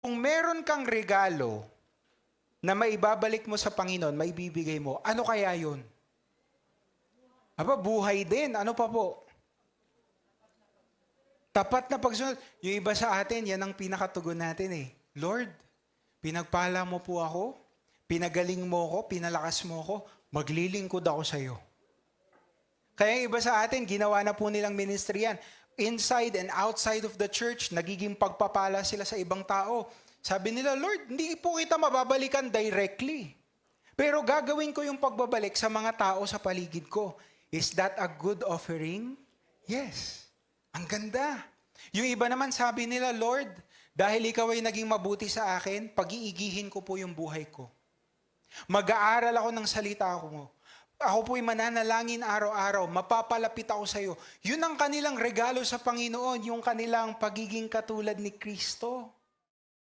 Kung meron kang regalo na maibabalik mo sa Panginoon, maibibigay mo, ano kaya yun? Aba, buhay din. Ano pa po? Tapat na pagsunod. Yung iba sa atin, yan ang pinakatugon natin eh. Lord, pinagpala mo po ako, pinagaling mo ako, pinalakas mo ako, maglilingkod ako sa iyo. Kaya yung iba sa atin, ginawa na po nilang ministry yan. Inside and outside of the church, nagiging pagpapala sila sa ibang tao. Sabi nila, Lord, hindi po kita mababalikan directly. Pero gagawin ko yung pagbabalik sa mga tao sa paligid ko. Is that a good offering? Yes. Ang ganda. Yung iba naman sabi nila, Lord, dahil ikaw ay naging mabuti sa akin, pag-iigihin ko po yung buhay ko. Mag-aaral ako ng salita ko. Ako po'y mananalangin araw-araw, mapapalapit ako sa iyo. Yun ang kanilang regalo sa Panginoon, yung kanilang pagiging katulad ni Kristo.